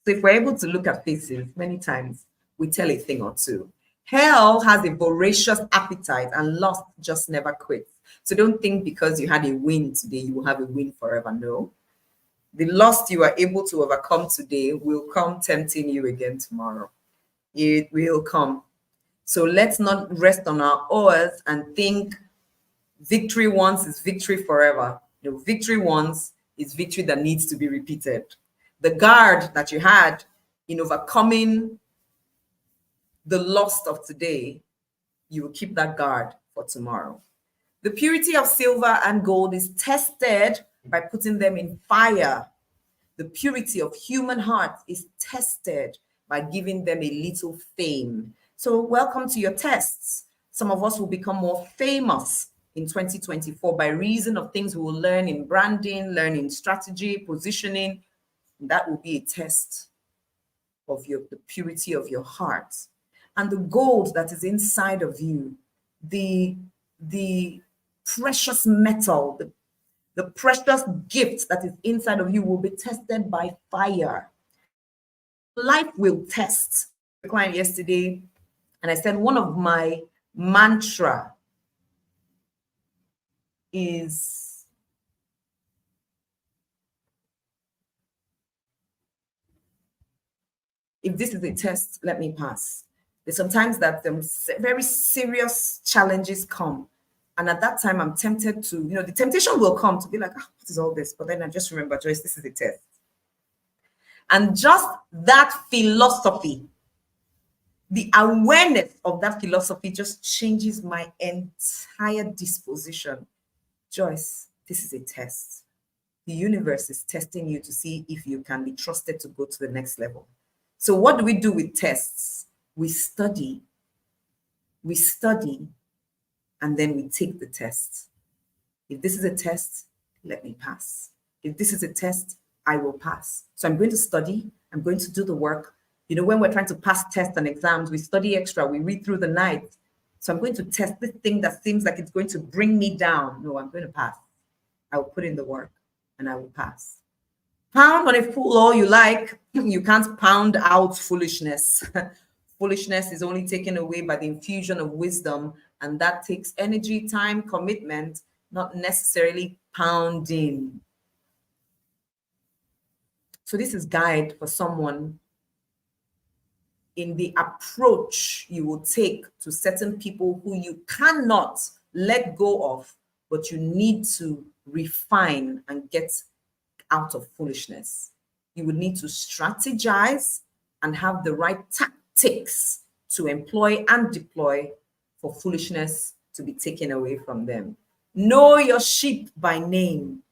So if we're able to look at faces many times, we tell a thing or two. Hell has a voracious appetite and lust just never quits. So don't think because you had a win today, you will have a win forever. No. The lust you are able to overcome today will come tempting you again tomorrow. It will come. So let's not rest on our oars and think victory once is victory forever. Victory once is victory that needs to be repeated. The guard that you had in overcoming the lust of today, you will keep that guard for tomorrow. The purity of silver and gold is tested by putting them in fire. The purity of human heart is tested by giving them a little fame. So, welcome to your tests. Some of us will become more famous in 2024 by reason of things we will learn in branding, learning strategy, positioning. That will be a test of the purity of your heart. And the gold that is inside of you, the precious metal, the precious gift that is inside of you will be tested by fire. Life will test. A client yesterday, and I said one of my mantra is if this is a test, let me pass. There's sometimes that very serious challenges come. And at that time, I'm tempted to, the temptation will come to be like, what is all this? But then I just remember, Joyce, this is a test. And just that philosophy, the awareness of that philosophy just changes my entire disposition. Joyce, this is a test. The universe is testing you to see if you can be trusted to go to the next level. So what do we do with tests? We study, and then we take the test. If this is a test, let me pass. If this is a test, I will pass. So I'm going to study, I'm going to do the work. When we're trying to pass tests and exams, we study extra, we read through the night. So I'm going to test this thing that seems like it's going to bring me down. No, I'm going to pass. I will put in the work and I will pass. Pound on a fool all you like. You can't pound out foolishness. Foolishness is only taken away by the infusion of wisdom, and that takes energy, time, commitment, not necessarily pounding. So this is guide for someone in the approach you will take to certain people who you cannot let go of, but you need to refine and get out of foolishness. You would need to strategize and have the right tactics to employ and deploy for foolishness to be taken away from them. Know your sheep by name.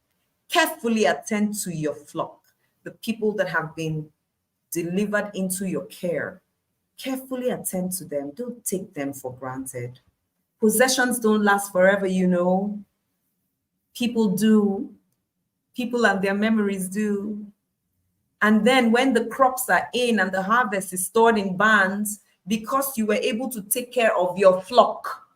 Carefully attend to your flock, the people that have been delivered into your care. Carefully attend to them. Don't take them for granted. Possessions don't last forever, People do. People and their memories do. And then when the crops are in and the harvest is stored in barns, because you were able to take care of your flock,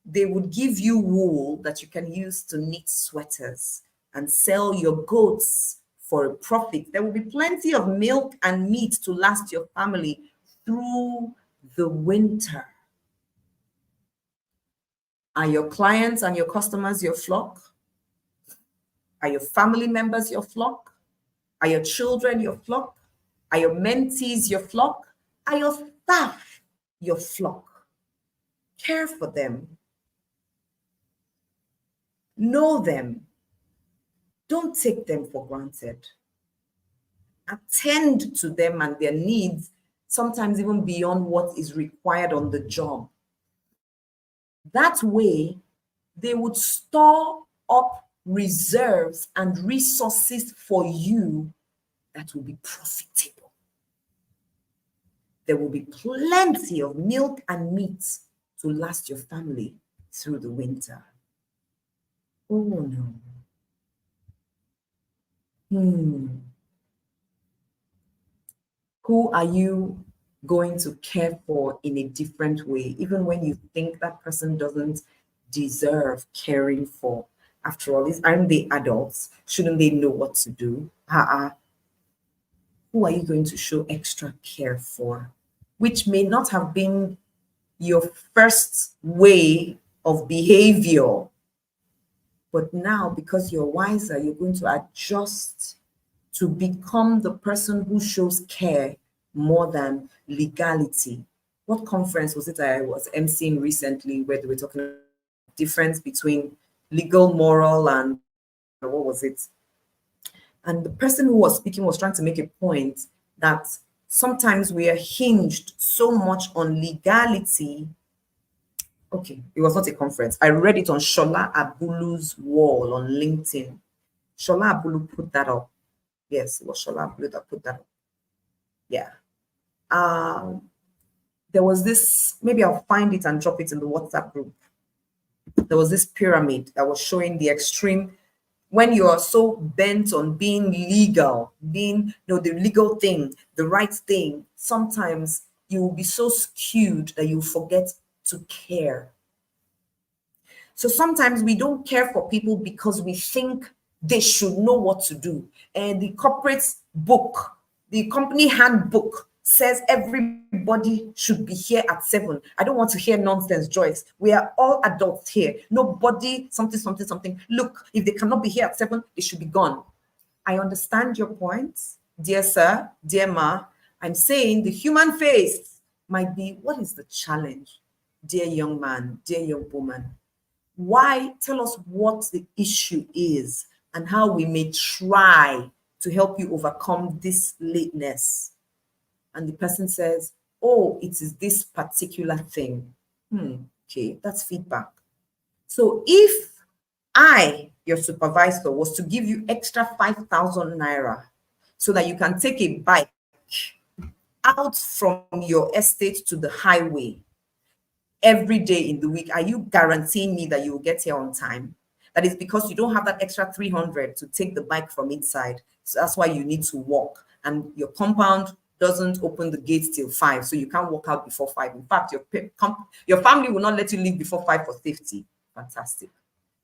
they would give you wool that you can use to knit sweaters and sell your goats for a profit. There will be plenty of milk and meat to last your family through the winter. Are your clients and your customers your flock? Are your family members your flock? Are your children your flock? Are your mentees your flock? Are your staff your flock? Care for them. Know them. Don't take them for granted. Attend to them and their needs, sometimes even beyond what is required on the job. That way, they would store up reserves and resources for you that will be profitable. There will be plenty of milk and meat to last your family through the winter. Oh no. Who are you going to care for in a different way, even when you think that person doesn't deserve caring for? After all, aren't they adults? Shouldn't they know what to do? Who are you going to show extra care for? Which may not have been your first way of behavior. But now, because you're wiser, you're going to adjust to become the person who shows care more than legality. What conference was it I was emceeing recently where they were talking about the difference between legal, moral, and what was it? And the person who was speaking was trying to make a point that sometimes we are hinged so much on legality. Okay, it was not a conference. I read it on Shola Abulu's wall on LinkedIn. Shola Abulu put that up. Yes, it was Shola Abulu that put that up. Yeah. There was this, maybe I'll find it and drop it in the WhatsApp group. There was this pyramid that was showing the extreme when you are so bent on being legal, being the legal thing, the right thing. Sometimes you will be so skewed that you forget to care. So sometimes we don't care for people because we think they should know what to do. And the corporate book, the company handbook says everybody should be here at 7. I don't want to hear nonsense, Joyce. We are all adults here. Nobody, something. Look, if they cannot be here at 7, they should be gone. I understand your point, dear sir, dear ma. I'm saying the human face might be, what is the challenge, dear young man, dear young woman? Why? Tell us what the issue is and how we may try to help you overcome this lateness. And the person says, oh, it is this particular thing. Okay, that's feedback. So if I, your supervisor, was to give you extra 5,000 naira so that you can take a bike out from your estate to the highway every day in the week, are you guaranteeing me that you will get here on time? That is because you don't have that extra 300 to take the bike from inside. So that's why you need to walk. And your compound doesn't open the gates till 5, so you can't walk out before 5. In fact, your family will not let you leave before 5 for safety. Fantastic.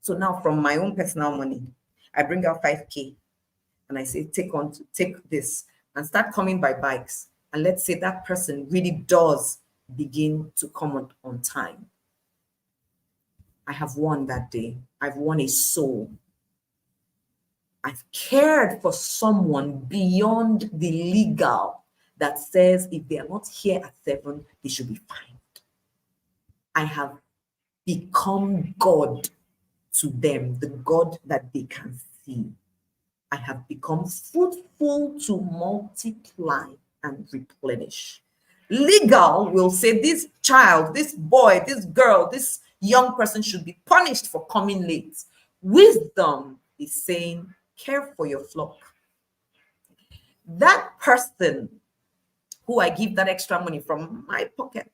So now from my own personal money, I bring out 5K and I say, take this and start coming by bikes. And let's say that person really does begin to come on time. I have won that day. I've won a soul. I've cared for someone beyond the legal that says if they are not here at 7, they should be fined. I have become God to them, the God that they can see. I have become fruitful to multiply and replenish. Legal will say this child, this boy, this girl, this young person should be punished for coming late. Wisdom is saying, care for your flock. That person who I give that extra money from my pocket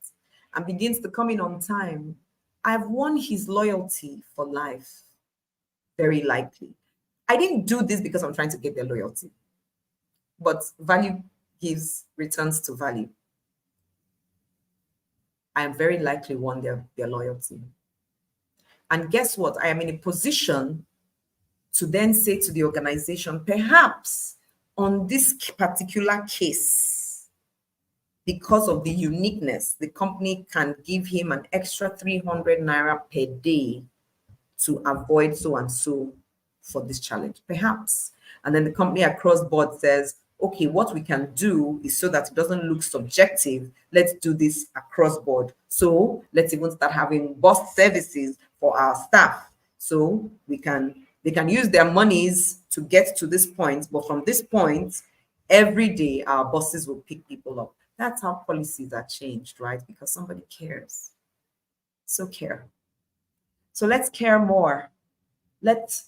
and begins to come in on time, I've won his loyalty for life, very likely. I didn't do this because I'm trying to get their loyalty, but value gives returns to value. I am very likely won their loyalty. And guess what? I am in a position to then say to the organization, perhaps on this particular case, because of the uniqueness, the company can give him an extra 300 naira per day to avoid so and so for this challenge, perhaps. And then the company across board says, okay, what we can do is so that it doesn't look subjective, let's do this across board. So let's even start having bus services for our staff. So they can use their monies to get to this point, but from this point, every day our buses will pick people up. That's how policies are changed, right? Because somebody cares. So care. So let's care more. Let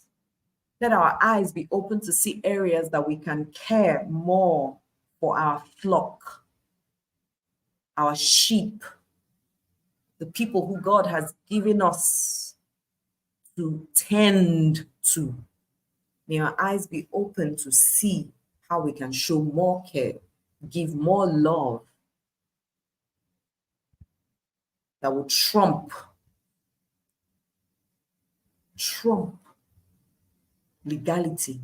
our eyes be open to see areas that we can care more for our flock, our sheep, the people who God has given us to tend to. May our eyes be open to see how we can show more care, give more love that will trump legality.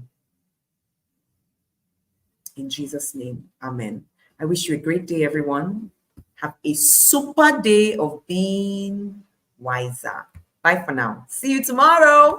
In Jesus' name, amen. I wish you a great day, everyone. Have a super day of being wiser. Bye for now. See you tomorrow.